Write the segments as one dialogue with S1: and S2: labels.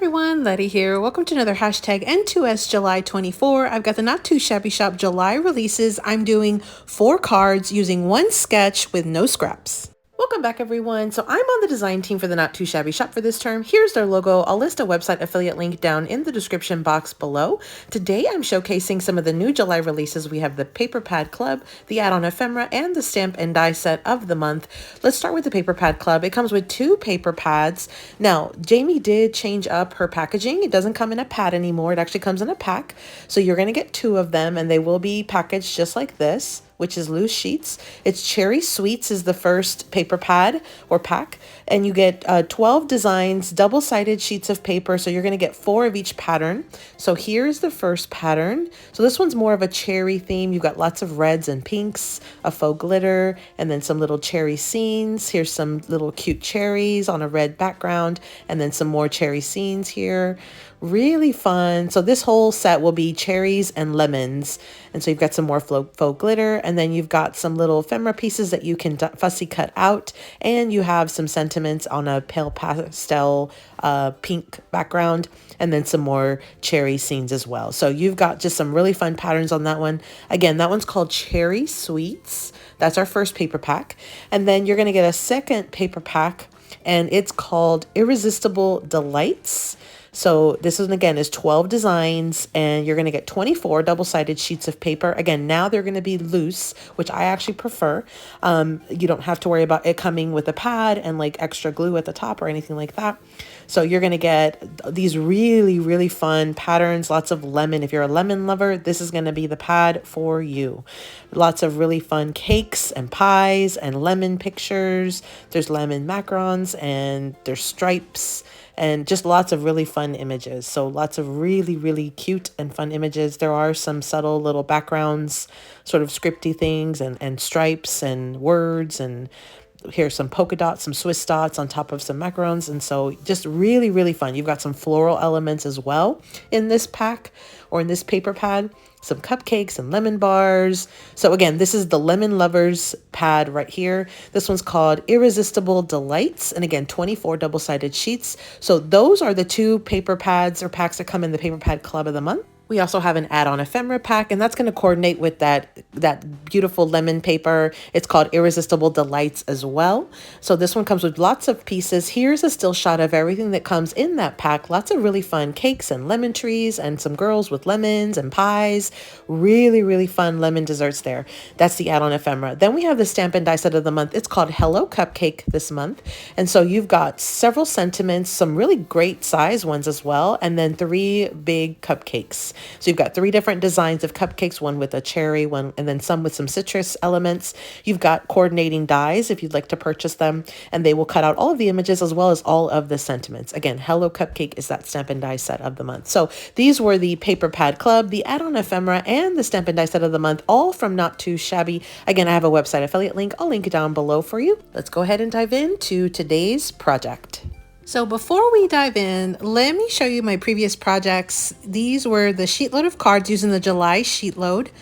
S1: everyone, Letty here. Welcome to another hashtag N2S July 24. I've got the Not Too Shabby Shop July releases. I'm doing 4 cards using 1 sketch with no scraps. Welcome back, everyone. So I'm on the design team for the Not Too Shabby Shop for this term. Here's their logo. I'll list a website affiliate link down in the description box below. Today I'm showcasing some of the new July releases. We have the Paper Pad Club, the Add-On Ephemera, and the Stamp and Die set of the month. Let's start with the Paper Pad Club. It comes with 2 paper pads. Now, Jamie did change up her packaging. It doesn't come in a pad anymore. It actually comes in a pack. So you're going to get 2 of them, and they will be packaged just like this, which is loose sheets. It's Cherry Sweets is the first paper pad or pack, and you get 12 designs, double-sided sheets of paper, so you're going to get 4 of each pattern. So here's the first pattern. So this one's more of a cherry theme. You've got lots of reds and pinks, a faux glitter, and then some little cherry scenes. Here's some little cute cherries on a red background, and then some more cherry scenes here. Really fun. So this whole set will be cherries and lemons. And so you've got some more faux glitter, and then you've got some little ephemera pieces that you can fussy cut out, and you have some sentiments on a pale pastel pink background, and then some more cherry scenes as well. So you've got just some really fun patterns on that one. Again, that one's called Cherry Sweets. That's our first paper pack. And then you're going to get a second paper pack, and it's called Irresistible Delights. So this one, again, is 12 designs, and you're going to get 24 double-sided sheets of paper. Again, now they're going to be loose, which I actually prefer. You don't have to worry about it coming with a pad and like extra glue at the top or anything like that. So you're going to get these really, really fun patterns, lots of lemon. If you're a lemon lover, this is going to be the pad for you. Lots of really fun cakes and pies and lemon pictures. There's lemon macarons, and there's stripes, and just lots of really fun images. So lots of really, really cute and fun images. There are some subtle little backgrounds, sort of scripty things, and stripes and words, and here's some polka dots, some Swiss dots on top of some macarons. And so just really, really fun. You've got some floral elements as well in this pack or in this paper pad, some cupcakes and lemon bars. So again, this is the Lemon Lovers pad right here. This one's called Irresistible Delights. And again, 24 double-sided sheets. So those are the 2 paper pads or packs that come in the Paper Pad Club of the month. We also have an add-on ephemera pack, and that's going to coordinate with that beautiful lemon paper. It's called Irresistible Delights as well. So this one comes with lots of pieces. Here's a still shot of everything that comes in that pack. Lots of really fun cakes and lemon trees, and some girls with lemons and pies. Really, really fun lemon desserts there. That's the add-on ephemera. Then we have the Stamp and Die set of the month. It's called Hello Cupcake this month. And so you've got several sentiments, some really great size ones as well, and then 3 big cupcakes. So you've got 3 different designs of cupcakes, one with a cherry, one, and then some with some citrus elements. You've got coordinating dies if you'd like to purchase them, and they will cut out all of the images as well as all of the sentiments. Again, Hello Cupcake is that Stamp and Die set of the month. So these were the Paper Pad Club, the Add-on Ephemera, and the Stamp and Die set of the month, all from Not Too Shabby. Again, I have a website affiliate link. I'll link it down below for you. Let's go ahead and dive into today's project. So before we dive in, let me show you my previous projects. These were the sheet load of cards using the July sheet load.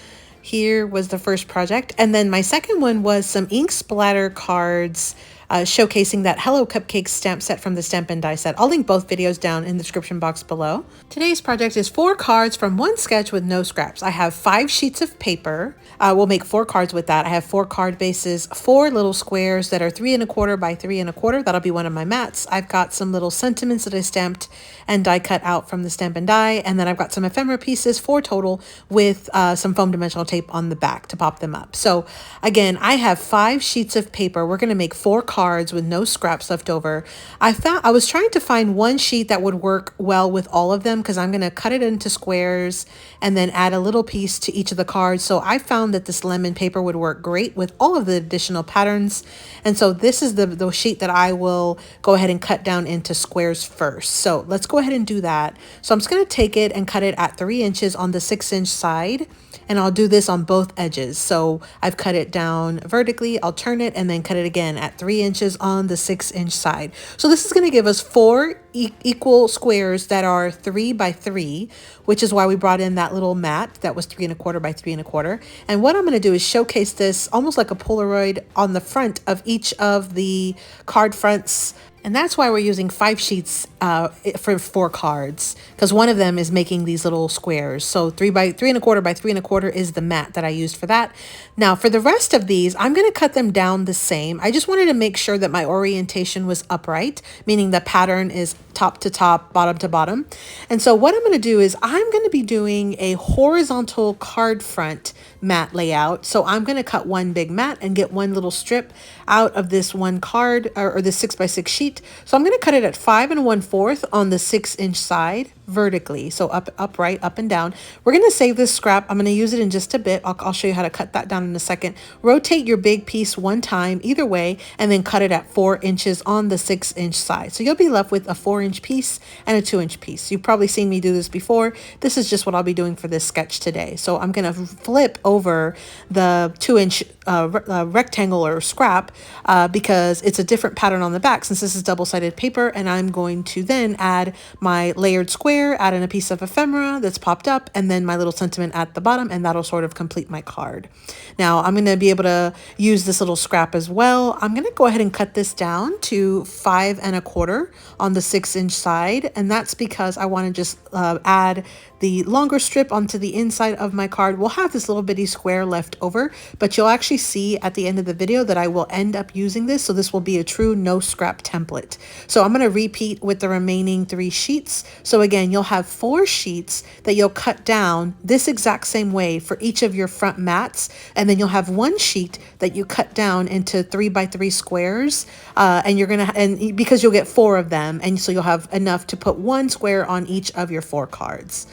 S1: Here was the first project. And then my second one was some ink splatter cards showcasing that Hello Cupcake stamp set from the Stamp and Die set. I'll link both videos down in the description box below. Today's project is 4 cards from 1 sketch with no scraps. I have 5 sheets of paper. We'll make 4 cards with that. I have 4 card bases, 4 little squares that are 3 1/4 by 3 1/4. That'll be one of my mats. I've got some little sentiments that I stamped and die cut out from the Stamp and Die. And then I've got some ephemera pieces, 4 total, with some foam dimensional tape on the back to pop them up. So again, I have 5 sheets of paper. We're going to make 4 cards with no scraps left over. I was trying to find one sheet that would work well with all of them, because I'm going to cut it into squares and then add a little piece to each of the cards. So I found that this lemon paper would work great with all of the additional patterns. And so this is the sheet that I will go ahead and cut down into squares first. So let's go ahead and do that. So I'm just going to take it and cut it at 3 inches on the 6-inch side. And I'll do this on both edges. So I've cut it down vertically, I'll turn it, and then cut it again at 3 inches on the 6-inch side. So this is going to give us 4 equal squares that are 3 by 3, which is why we brought in that little mat that was 3 1/4 by 3 1/4. And what I'm going to do is showcase this almost like a Polaroid on the front of each of the card fronts And that's why we're using 5 sheets for 4 cards, because one of them is making these little squares. So 3 by 3¼ by 3¼ is the mat that I used for that. Now for the rest of these, I'm going to cut them down the same. I just wanted to make sure that my orientation was upright, meaning the pattern is top to top, bottom to bottom. And so what I'm going to do is I'm going to be doing a horizontal card front mat layout. So I'm going to cut one big mat and get one little strip out of this one card or this 6x6 sheet. So I'm going to cut it at 5 1/4 on the 6-inch side vertically. So upright, up and down. We're going to save this scrap. I'm going to use it in just a bit. I'll show you how to cut that down in a second. Rotate your big piece one time either way, and then cut it at 4 inches on the 6-inch side. So you'll be left with a 4-inch piece and a 2-inch piece. You've probably seen me do this before. This is just what I'll be doing for this sketch today. So I'm going to flip over the 2-inch rectangle or scrap because it's a different pattern on the back since this is double-sided paper, and I'm going to then add my layered square, add in a piece of ephemera that's popped up, and then my little sentiment at the bottom, and that'll sort of complete my card. Now I'm going to be able to use this little scrap as well. I'm going to go ahead and cut this down to 5 1/4 on the 6-inch side, and that's because I want to just add the longer strip onto the inside of my card. We'll have this little bitty square left over, but you'll actually see at the end of the video that I will end up using this, so this will be a true no scrap template. So I'm going to repeat with the remaining 3 sheets. So again, you'll have 4 sheets that you'll cut down this exact same way for each of your front mats, and then you'll have 1 sheet that you cut down into 3 by 3 squares, and because you'll get 4 of them, and so you'll have enough to put 1 square on each of your 4 cards.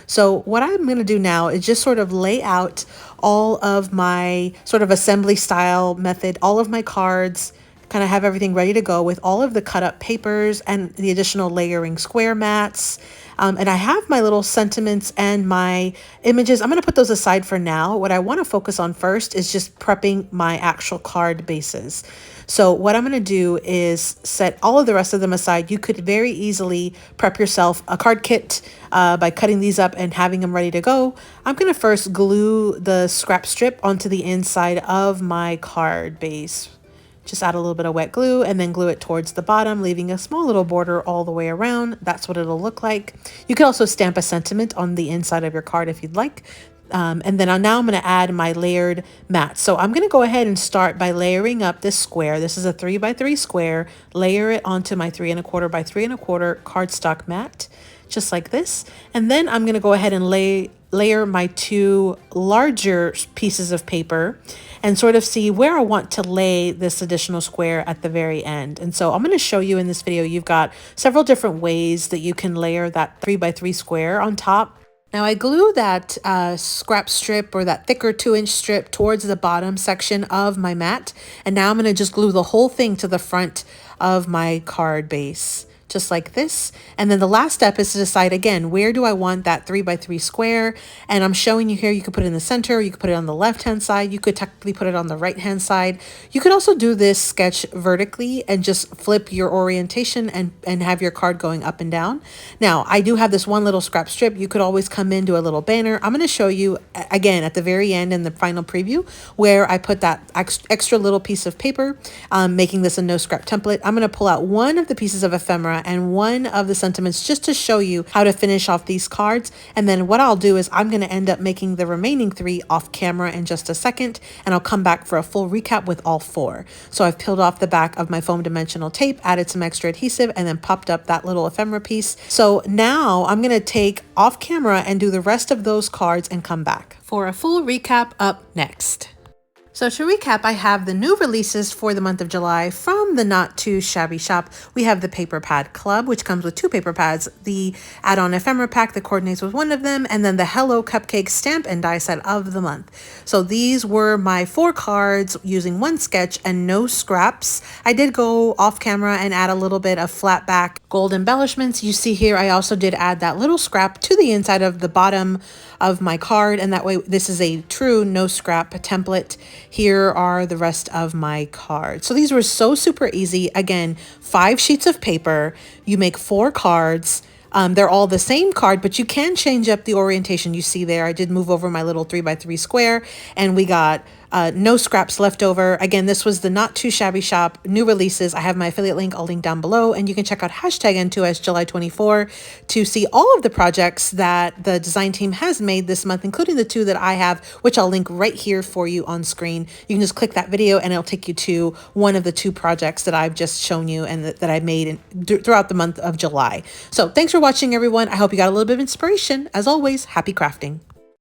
S1: So what I'm going to do now is just sort of lay out all of my sort of assembly style method, all of my cards, kind of have everything ready to go with all of the cut up papers and the additional layering square mats. And I have my little sentiments and my images. I'm going to put those aside for now. What I want to focus on first is just prepping my actual card bases. So what I'm going to do is set all of the rest of them aside. You could very easily prep yourself a card kit by cutting these up and having them ready to go. I'm going to first glue the scrap strip onto the inside of my card base. Just add a little bit of wet glue and then glue it towards the bottom, leaving a small little border all the way around. That's what it'll look like. You can also stamp a sentiment on the inside of your card if you'd like. And then now I'm going to add my layered mat. So I'm going to go ahead and start by layering up this square. This is a 3 by 3 square. Layer it onto my 3 1/4 by 3 1/4 cardstock mat, just like this. And then I'm going to go ahead and layer my 2 larger pieces of paper and sort of see where I want to lay this additional square at the very end. And so I'm going to show you in this video, you've got several different ways that you can layer that 3 by 3 square on top. Now I glue that scrap strip or that thicker 2-inch strip towards the bottom section of my mat. And now I'm going to just glue the whole thing to the front of my card base, just like this. And then the last step is to decide again, where do I want that 3 by 3 square? And I'm showing you here, you could put it in the center, you could put it on the left-hand side, you could technically put it on the right-hand side. You could also do this sketch vertically and just flip your orientation and have your card going up and down. Now, I do have this one little scrap strip. You could always come in, do a little banner. I'm going to show you again at the very end in the final preview where I put that extra little piece of paper, making this a no scrap template. I'm going to pull out one of the pieces of ephemera and one of the sentiments just to show you how to finish off these cards. And then what I'll do is I'm going to end up making the remaining 3 off camera in just a second, and I'll come back for a full recap with all 4. So I've peeled off the back of my foam dimensional tape, added some extra adhesive, and then popped up that little ephemera piece. So now I'm going to take off camera and do the rest of those cards and come back for a full recap up next. So to recap, I have the new releases for the month of July from the Not Too Shabby shop. We have the Paper Pad Club, which comes with 2 paper pads, the Add-On Ephemera pack that coordinates with one of them, and then the Hello Cupcake stamp and die set of the month. So these were my 4 cards using 1 sketch and no scraps. I did go off camera and add a little bit of flat back gold embellishments. You see here, I also did add that little scrap to the inside of the bottom of my card, and that way this is a true no scrap template. Here are the rest of my cards. So these were so super easy. Again, 5 sheets of paper. You make 4 cards. They're all the same card, but you can change up the orientation. You see there, I did move over my little 3 by 3 square, and we got no scraps left over. Again, this was the Not Too Shabby Shop new releases. I have my affiliate link, I'll link down below, and you can check out hashtag N2S July 24 to see all of the projects that the design team has made this month, including the 2 that I have, which I'll link right here for you on screen. You can just click that video and it'll take you to one of the 2 projects that I've just shown you and that I made throughout the month of July. So thanks for watching, everyone. I hope you got a little bit of inspiration. As always, happy crafting.